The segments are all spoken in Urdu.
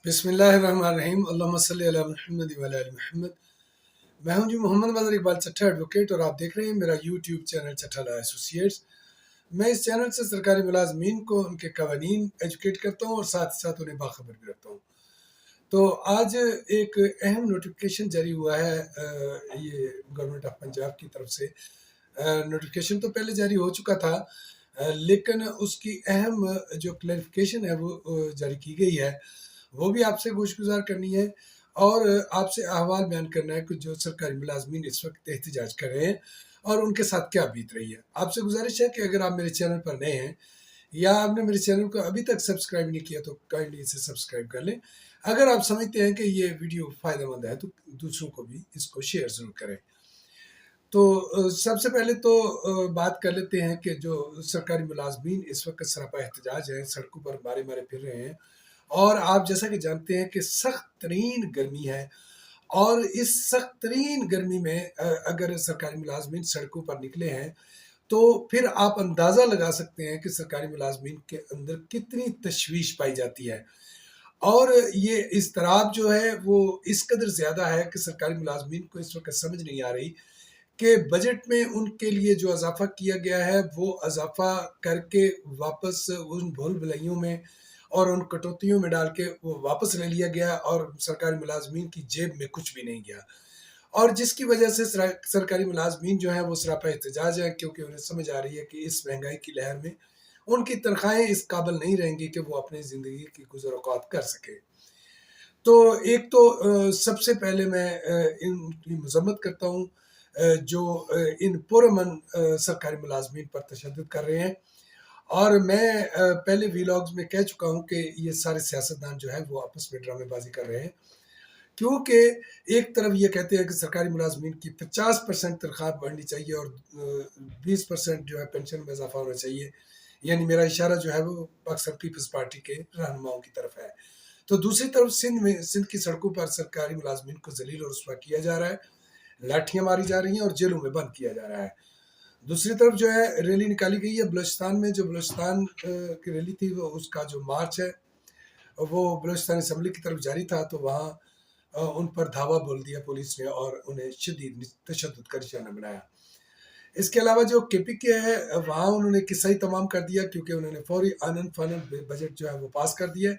بسم اللہ الرحمن الرحیم، اللہم صلی علی محمد و علی آل محمد۔ میں ہوں محمد بدر اقبال چٹھا ایڈوکیٹ، اور آپ دیکھ رہے ہیں میرا یوٹیوب چینل چٹھا لا ایسوسیٹس۔ میں اس چینل سے سرکاری ملازمین کو ان کے قوانین ایجوکیٹ کرتا ہوں اور ساتھ ساتھ انہیں باخبر بھی رکھتا ہوں۔ تو آج ایک اہم نوٹیفکیشن جاری ہوا ہے یہ گورنمنٹ آف پنجاب کی طرف سے۔ نوٹیفکیشن تو پہلے جاری ہو چکا تھا، لیکن اس کی اہم جو کلیریفیکیشن ہے وہ جاری کی گئی ہے، وہ بھی آپ سے گوش گزار کرنی ہے اور آپ سے احوال بیان کرنا ہے کہ جو سرکاری ملازمین اس وقت احتجاج کر رہے ہیں اور ان کے ساتھ کیا بیت رہی ہے۔ آپ سے گزارش ہے کہ اگر آپ میرے چینل پر نئے ہیں یا آپ نے میرے چینل کو ابھی تک سبسکرائب نہیں کیا تو کائنڈلی اسے سبسکرائب کر لیں۔ اگر آپ سمجھتے ہیں کہ یہ ویڈیو فائدہ مند ہے تو دوسروں کو بھی اس کو شیئر ضرور کریں۔ تو سب سے پہلے تو بات کر لیتے ہیں کہ جو سرکاری ملازمین اس وقت سراپا احتجاج ہیں، سڑکوں پر مارے مارے پھر رہے ہیں، اور آپ جیسا کہ جانتے ہیں کہ سخت ترین گرمی ہے، اور اس سخت ترین گرمی میں اگر سرکاری ملازمین سڑکوں پر نکلے ہیں تو پھر آپ اندازہ لگا سکتے ہیں کہ سرکاری ملازمین کے اندر کتنی تشویش پائی جاتی ہے۔ اور یہ اضطراب جو ہے وہ اس قدر زیادہ ہے کہ سرکاری ملازمین کو اس وقت سمجھ نہیں آ رہی کہ بجٹ میں ان کے لیے جو اضافہ کیا گیا ہے وہ اضافہ کر کے واپس ان بھول بھلائیوں میں اور ان کٹوتیوں میں ڈال کے وہ واپس لے لیا گیا، اور سرکاری ملازمین کی جیب میں کچھ بھی نہیں گیا، اور جس کی وجہ سے سرکاری ملازمین جو ہیں وہ سراپا احتجاج ہیں، کیونکہ انہیں سمجھ آ رہی ہے کہ اس مہنگائی کی لہر میں ان کی تنخواہیں اس قابل نہیں رہیں گی کہ وہ اپنی زندگی کی گزر اوقات کر سکے۔ تو ایک تو سب سے پہلے میں ان کی مذمت کرتا ہوں جو ان پرامن سرکاری ملازمین پر تشدد کر رہے ہیں، اور میں پہلے ویلاگز میں کہہ چکا ہوں کہ یہ سارے سیاستدان جو ہے وہ آپس میں ڈرامے بازی کر رہے ہیں، کیونکہ ایک طرف یہ کہتے ہیں کہ سرکاری ملازمین کی 50% تنخواہ بڑھنی چاہیے اور 20% جو ہے پینشن میں اضافہ ہونا چاہیے، یعنی میرا اشارہ جو ہے وہ پاکستان پیپلز پارٹی کے رہنماؤں کی طرف ہے۔ تو دوسری طرف سندھ کی سڑکوں پر سرکاری ملازمین کو ذلیل اور رسوا کیا جا رہا ہے، لاٹھیاں ماری جا رہی ہیں اور جیلوں میں بند کیا جا رہا ہے۔ دوسری طرف جو ہے ریلی نکالی گئی ہے بلوچستان میں، جو بلوچستان کی ریلی تھی وہ اس کا جو مارچ ہے وہ بلوچستان اسمبلی کی طرف جاری تھا، تو وہاں ان پر دھاوا بول دیا پولیس نے اور انہیں شدید تشدد کا نشانہ بنایا۔ اس کے علاوہ جو کے پی کے ہے وہاں انہوں نے قصہ ہی تمام کر دیا، کیونکہ انہوں نے فوری آنن فانن بجٹ جو ہے وہ پاس کر دیا۔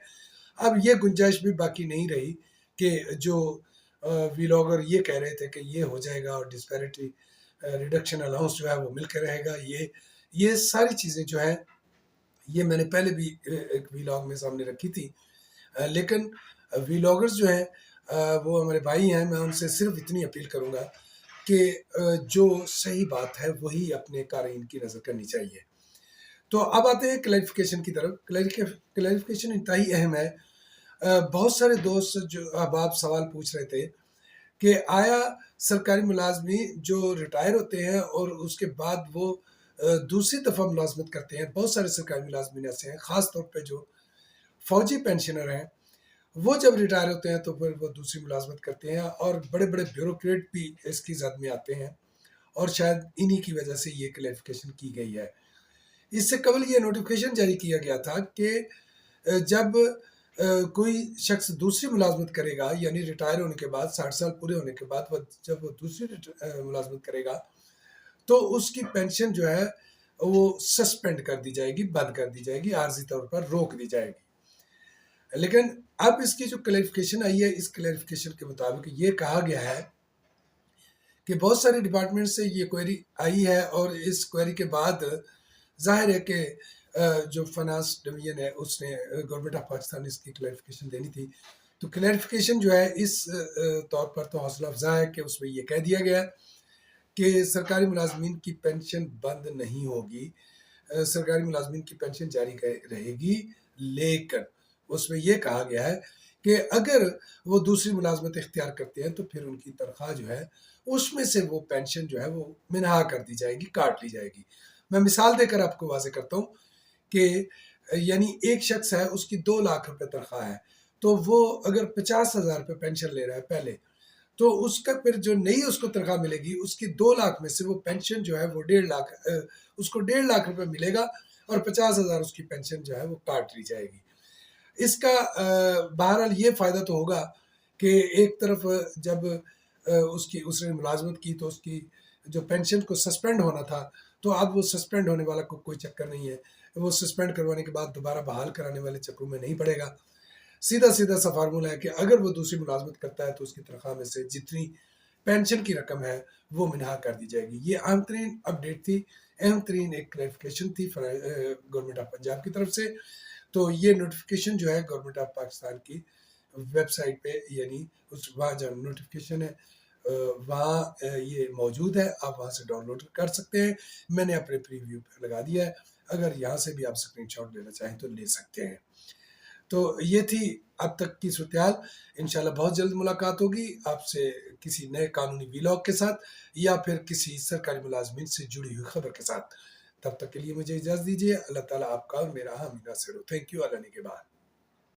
اب یہ گنجائش بھی باقی نہیں رہی کہ جو ویلاگر یہ کہہ رہے تھے کہ یہ ہو جائے گا اور ڈسپیرٹی ریڈکشن الاؤنس جو ہے وہ مل کے رہے گا، یہ ساری چیزیں جو ہیں یہ میں نے پہلے بھی ایک ویلاگ میں سامنے رکھی تھی، لیکن ویلاگرز جو ہیں وہ ہمارے بھائی ہیں، میں ان سے صرف اتنی اپیل کروں گا کہ جو صحیح بات ہے وہی اپنے قارئین کی نظر کرنی چاہیے۔ تو اب آتے ہیں کلیریفیکیشن کی طرف۔ کلیریفیکیشن انتہائی اہم ہے۔ بہت سارے دوست جو احباب سوال پوچھ رہے تھے کہ آیا سرکاری ملازمین جو ریٹائر ہوتے ہیں اور اس کے بعد وہ دوسری دفعہ ملازمت کرتے ہیں، بہت سارے سرکاری ملازمین ایسے ہیں، خاص طور پہ جو فوجی پینشنر ہیں، وہ جب ریٹائر ہوتے ہیں تو پھر وہ دوسری ملازمت کرتے ہیں، اور بڑے بڑے بیوروکریٹ بھی اس کی زد میں آتے ہیں، اور شاید انہی کی وجہ سے یہ کلیریفیکیشن کی گئی ہے۔ اس سے قبل یہ نوٹیفکیشن جاری کیا گیا تھا کہ جب کوئی شخص دوسری ملازمت کرے گا، یعنی ریٹائر ہونے کے بعد 60 سال پورے ہونے کے بعد جب وہ دوسری ملازمت کرے گا تو اس کی پینشن جو ہے وہ سسپینڈ کر دی جائے گی، بند کر دی جائے گی، عارضی طور پر روک دی جائے گی۔ لیکن اب اس کی جو کلیریفیکیشن آئی ہے، اس کلیریفیکیشن کے مطابق یہ کہا گیا ہے کہ بہت سارے ڈپارٹمنٹ سے یہ کوئری آئی ہے، اور اس کوئری کے بعد ظاہر ہے کہ جو فنانس ڈویژن ہے اس نے گورنمنٹ آف پاکستان اس کی کلیریفیکیشن دینی تھی۔ تو کلیریفیکیشن جو ہے اس طور پر تو حوصلہ افزا ہے کہ اس میں یہ کہہ دیا گیا کہ سرکاری ملازمین کی پینشن بند نہیں ہوگی، سرکاری ملازمین کی پینشن جاری رہے گی، لیکن اس میں یہ کہا گیا ہے کہ اگر وہ دوسری ملازمت اختیار کرتے ہیں تو پھر ان کی تنخواہ جو ہے اس میں سے وہ پینشن جو ہے وہ منہا کر دی جائے گی، کاٹ لی جائے گی۔ میں مثال دے کر آپ کو واضح کرتا ہوں کہ یعنی ایک شخص ہے، اس کی 2 لاکھ روپے تنخواہ ہے، تو وہ اگر 50,000 روپے پینشن لے رہا ہے پہلے، تو اس کا پھر جو نئی اس کو تنخواہ ملے گی اس کی 2 لاکھ میں سے وہ پینشن جو ہے وہ 1.5 لاکھ اس کو 1.5 لاکھ روپے ملے گا، اور 50,000 اس کی پینشن جو ہے وہ کاٹ لی جائے گی۔ اس کا بہرحال یہ فائدہ تو ہوگا کہ ایک طرف جب اس نے ملازمت کی تو اس کی جو پینشن کو سسپینڈ ہونا تھا، تو اب وہ سسپینڈ ہونے والا کوئی چکر نہیں ہے، وہ سسپینڈ کروانے کے بعد دوبارہ بحال کرانے والے چکروں میں نہیں پڑے گا۔ سیدھا سیدھا سا فارمولہ ہے کہ اگر وہ دوسری ملازمت کرتا ہے تو اس کی تنخواہ میں سے جتنی پینشن کی رقم ہے وہ منہا کر دی جائے گی۔ یہ اہم ترین اپڈیٹ تھی، اہم ترین ایک کلیریفیکیشن تھی گورنمنٹ آف پنجاب کی طرف سے۔ تو یہ نوٹیفیکیشن جو ہے گورنمنٹ آف پاکستان کی ویب سائٹ پہ، یعنی وہاں جو نوٹیفیکیشن ہے وہاں یہ موجود ہے، آپ وہاں سے ڈاؤن لوڈ کر سکتے ہیں۔ میں نے اپنے پریویو پہ لگا دیا ہے، اگر یہاں سے بھی آپ اسکرین شاٹ لینا چاہیں تو لے سکتے ہیں۔ تو یہ تھی اب تک کی صورتحال۔ انشاءاللہ بہت جلد ملاقات ہوگی آپ سے کسی نئے قانونی ویلاگ کے ساتھ یا پھر کسی سرکاری ملازمین سے جڑی ہوئی خبر کے ساتھ۔ تب تک کے لیے مجھے اجازت دیجیے۔ اللہ تعالیٰ آپ کا اور میرا حامی ناصر ہو۔ Thank you. اللہ نے کے بعد